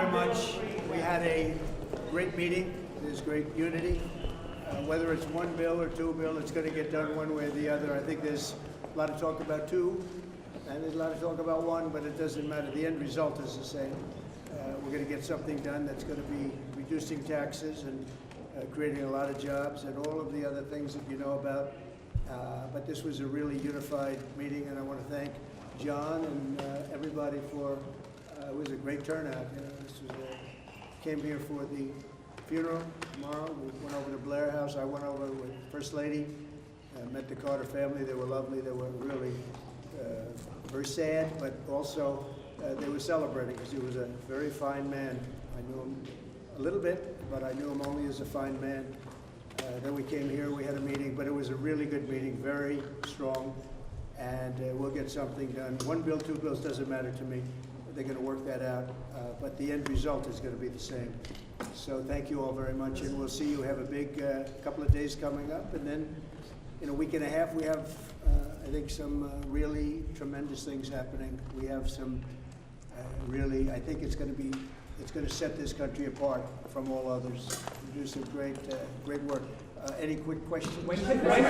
very much. We had a great meeting. There's great unity. Whether it's one bill or two bill, it's going to get done one way or the other. I think there's a lot of talk about two, and there's a lot of talk about one, but it doesn't matter. The end result is the same. We're going to get something done that's going to be reducing taxes and creating a lot of jobs and all of the other things that you know about. But this was a really unified meeting, and I want to thank John and everybody for. It was a great turnout. You know, this was came here for the funeral tomorrow. We went over to Blair House. I went over with First Lady. Met the Carter family. They were lovely. They were really very sad, but also they were celebrating because he was a very fine man. I knew him a little bit, but I knew him only as a fine man. Then we came here. We had a meeting, but it was a really good meeting, very strong, and we'll get something done. One bill, two bills, doesn't matter to me. They're going to work that out, but the end result is going to be the same. So thank you all very much, and we'll see you. Have a big couple of days coming up, and then in a week and a half we have, I think, some really tremendous things happening. We have some really, I think it's going to set this country apart from all others. We do some great work. Any quick questions? When could day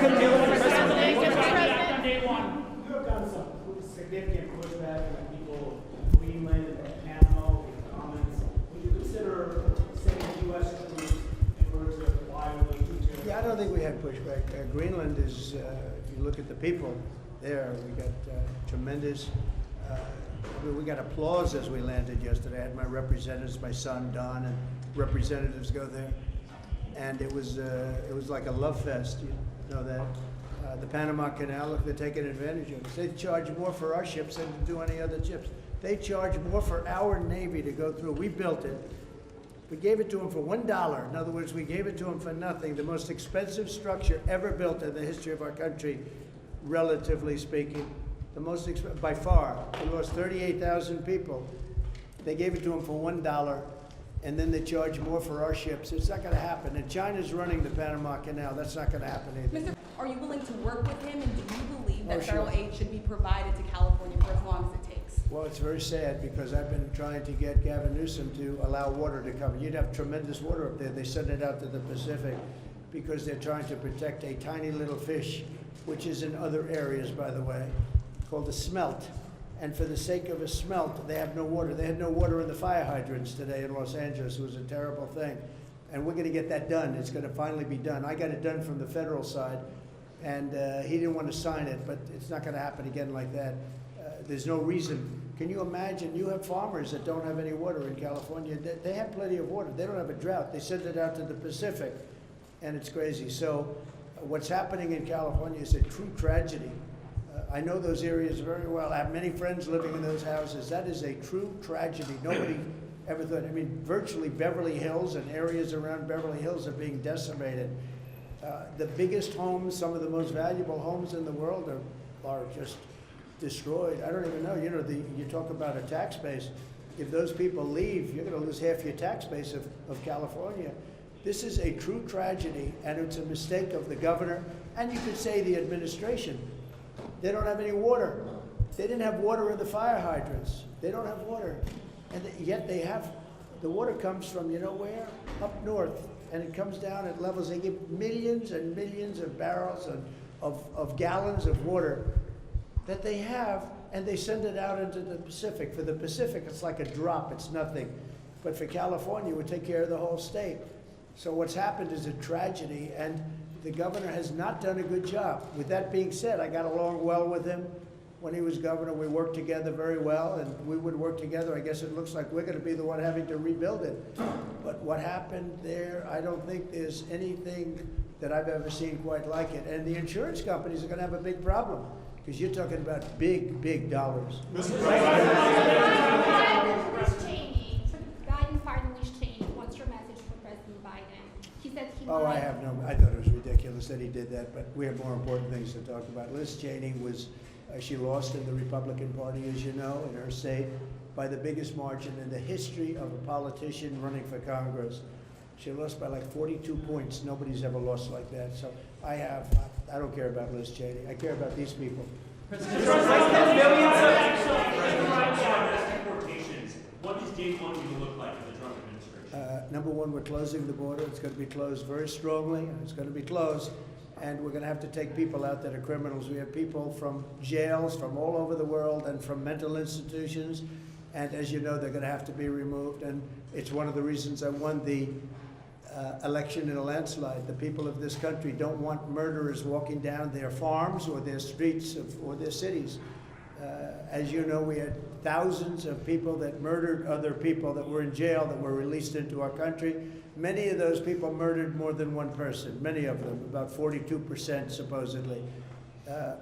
one? You have done some significant pushback from people in Greenland and Panama with comments. Would you consider sending U.S. troops in order to fly with those troops? Yeah, I don't think we had pushback. Greenland is, if you look at the people there, we got tremendous. We got applause as we landed yesterday. I had my representatives, my son Don, and representatives go there, and it was like a love fest. You know that. The Panama Canal, if they're taking advantage of it. They charge more for our ships than to do any other ships. They charge more for our Navy to go through. We built it. We gave it to them for $1. In other words, we gave it to them for nothing. The most expensive structure ever built in the history of our country, relatively speaking. The most by far. We lost 38,000 people. They gave it to them for $1. And then they charge more for our ships. It's not going to happen. And China's running the Panama Canal. That's not going to happen either. Are you willing to work with him, and do you believe that sure. federal aid should be provided to California for as long as it takes? Well, it's very sad because I've been trying to get Gavin Newsom to allow water to come. You'd have tremendous water up there. They send it out to the Pacific because they're trying to protect a tiny little fish, which is in other areas, by the way, called a smelt. And for the sake of a smelt, they have no water. They had no water in the fire hydrants today in Los Angeles. It was a terrible thing. And we're going to get that done. It's going to finally be done. I got it done from the federal side, and he didn't want to sign it, but it's not going to happen again like that. There's no reason. Can you imagine? You have farmers that don't have any water in California. They have plenty of water. They don't have a drought. They send it out to the Pacific, and it's crazy. So what's happening in California is a true tragedy. I know those areas very well. I have many friends living in those houses. That is a true tragedy. Nobody ever thought. I mean, virtually Beverly Hills and areas around Beverly Hills are being decimated. The biggest homes, some of the most valuable homes in the world are just destroyed. I don't even know. You know, you talk about a tax base. If those people leave, you're going to lose half your tax base of California. This is a true tragedy, and it's a mistake of the governor, and you could say the administration. They don't have any water. They didn't have water in the fire hydrants. They don't have water. And yet they have, the water comes from, you know where? Up north. And it comes down at levels, they give millions and millions of barrels of gallons of water that they have, and they send it out into the Pacific. For the Pacific, it's like a drop, it's nothing. But for California, it would take care of the whole state. So what's happened is a tragedy, and the governor has not done a good job. With that being said, I got along well with him when he was governor. We worked together very well, and we would work together. I guess it looks like we're going to be the one having to rebuild it. But what happened there, I don't think there's anything that I've ever seen quite like it. And the insurance companies are going to have a big problem because you're talking about big, big dollars. Liz Cheney, Biden pardoned Liz Cheney. What's your message for President Biden? He said he Oh, I have no, I thought it was ridiculous that he did that, but we have more important things to talk about. Liz Cheney was, she lost in the Republican Party, as you know, in her state, by the biggest margin in the history of a politician running for Congress. She lost by like 42 points. Nobody's ever lost like that. So I don't care about Liz Cheney. I care about these people. Deportations. What does day one going to look like? Number one, we're closing the border. It's going to be closed very strongly, and it's going to be closed. And we're going to have to take people out that are criminals. We have people from jails from all over the world and from mental institutions. And as you know, they're going to have to be removed. And it's one of the reasons I won the election in a landslide. The people of this country don't want murderers walking down their farms or their streets or their cities. As you know, we had thousands of people that murdered other people that were in jail that were released into our country. Many of those people murdered more than one person, many of them, about 42% supposedly.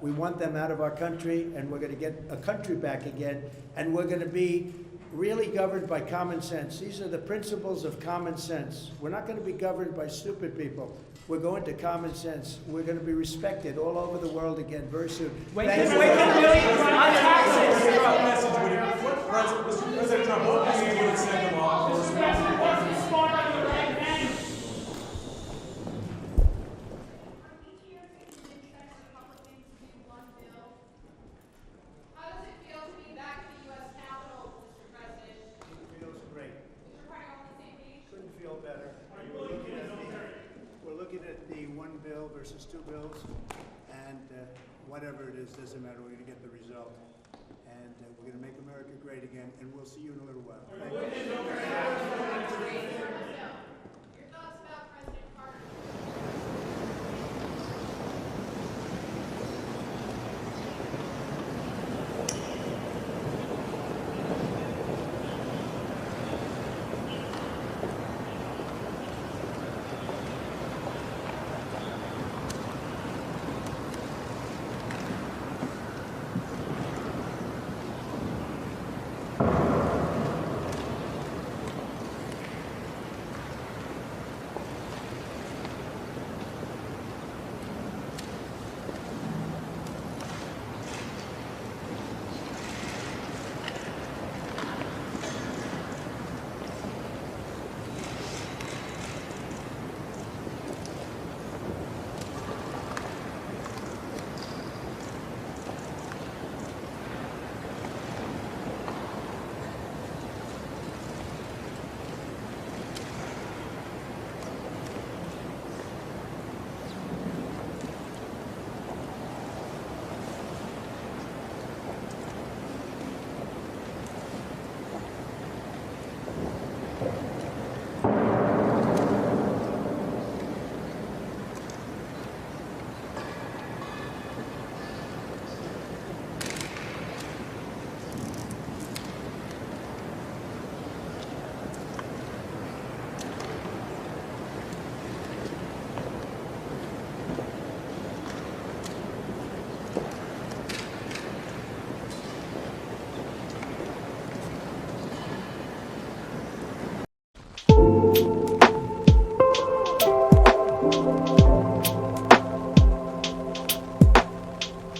We want them out of our country, and we're going to get a country back again, and we're going to be really governed by common sense. These are the principles of common sense. We're not going to be governed by stupid people. We're going to common sense. We're going to be respected all over the world again very soon. When Thank can you. millions run on taxes? President Trump, what message would it send to law enforcement? How does it feel to be back in the U.S. Capitol, Mr. President? It feels great. Mr. Party on the same page? Couldn't feel better. We're looking at the one bill versus two bills, and whatever it is, doesn't matter. We're going to get the result, and we're going to make America great again. And we'll see you in a little while. Thank you.